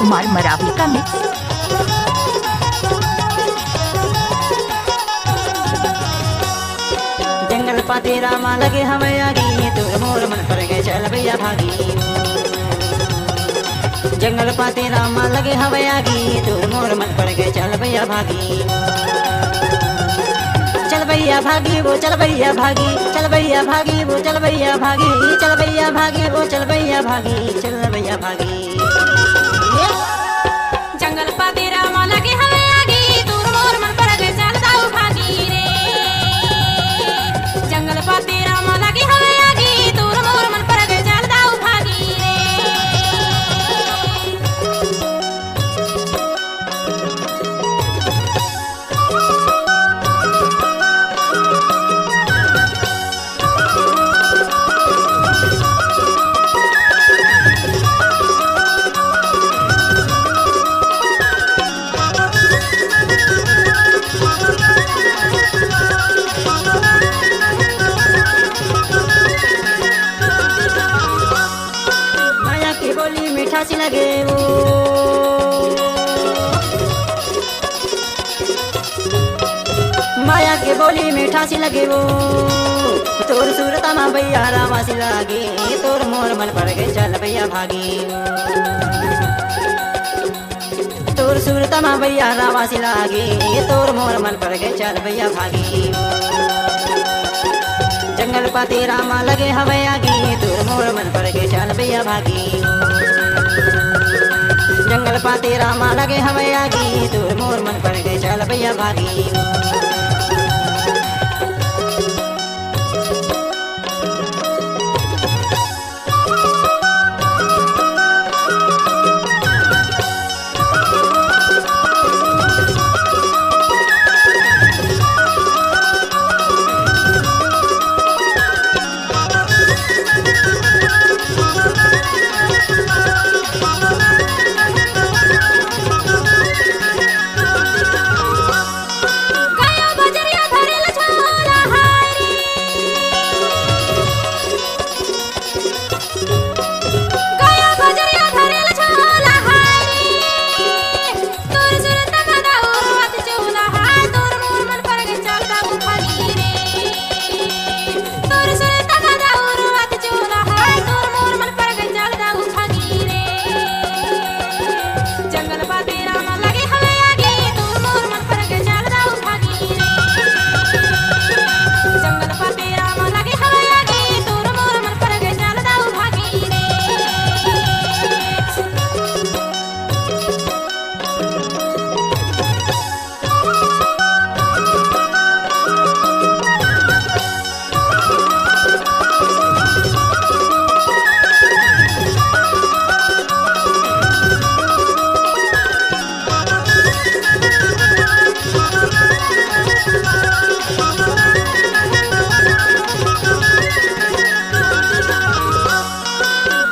कुमार मरावी का मिक्स। जंगल पाते रामा लगे हमें आगी, तो मोर मन पर गए चल भैया भागी। जंगल पाते रामा लगे हमें आगी, तो मोर मन पर गए चल भैया भागी। चल भैया भागी वो चल भैया भागी, चल भैया भागी वो चल भैया भागी, चल भैया भागी वो चल भैया भागी, चल भैया भागी। जंगल पाते रामा लगे हमें आगी, दूर मोर मन पर गए चल दाऊ भागी रे। जंगल पाते रामा लगे हमें आगी, दूर मोर मन पर गए चल दाऊ भागी रे। मीठा सी लगे वो माया के बोली मीठा सी लगे वो, तोर सूरत माँ भैया रामा सी लागे, तोर मोर मन पर गए चल भैया भागी। तोर सूरत माँ भैया रामा सी लागे, तोर मोर मन पर गए चल भैया भागी। जंगल पाते रामा लगे हमें आगी, तोर मोर मन पर गए चल भैया भागी। जंगल पाते रामा लगे हमें आगी, तोर मोर मन पर गए चल भैया भागी।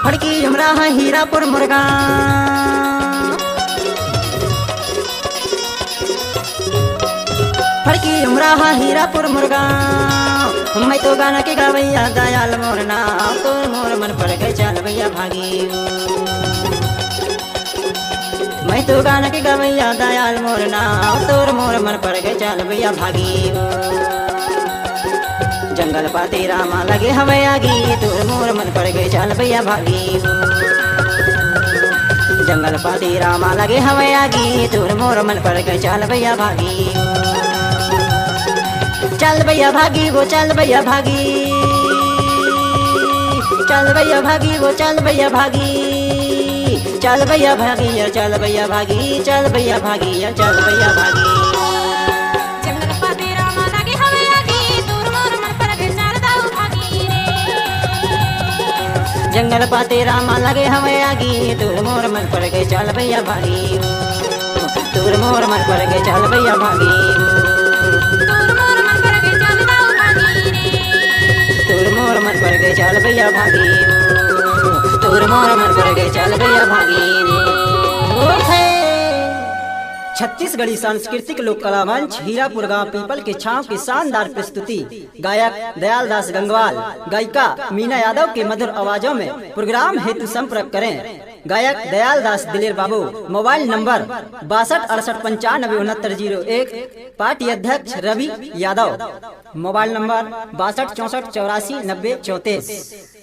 फड़की हमरा है हीरापुर मुर्गा, फड़की हमरा है हीरापुर मुर्गा। मैं तो गाना के गवैया दयाल मोर नाम, तोर मोर मन पर गए चल भैया भागी। मैं तो गाना के गवैया दयाल मोर नाम, तोर मोर मन पर गए चल भैया भागी। जंगल पाते रामा लगे हमें आगी, तोर मोर मन पर गए चल भैया भागी। जंगल पाते रामा लगे हमें आगी, तोर मोर मन पर गए चल भैया भागी। चल भैया भागी वो चल भैया भागी, चल भैया भागी वो चल भैया भागी, चल भैया भागी यार चल भैया भागी, चल भैया भागी यार चल भैया भागी। जंगल पाते रामा लगे हमें आगी, तोर मोर मन पर गए चल भैया भागी। तोर मोर मन पर गए चल भैया भागी, तोर मोर मन पर गए चल भैया भागी, तोर मोर मन पर गए चल भैया भागी। छत्तीसगढ़ी सांस्कृतिक लोक कला मंच हीरापुर गांव पीपल के छांव की शानदार प्रस्तुति गायक दयाल दास गंगवाल, गायिका मीना यादव के मधुर आवाजों में। प्रोग्राम हेतु संपर्क करें गायक दयाल दास दिलेर बाबू। Mobile number 6268956901। पार्टी अध्यक्ष रवि यादव। Mobile number 6264849034।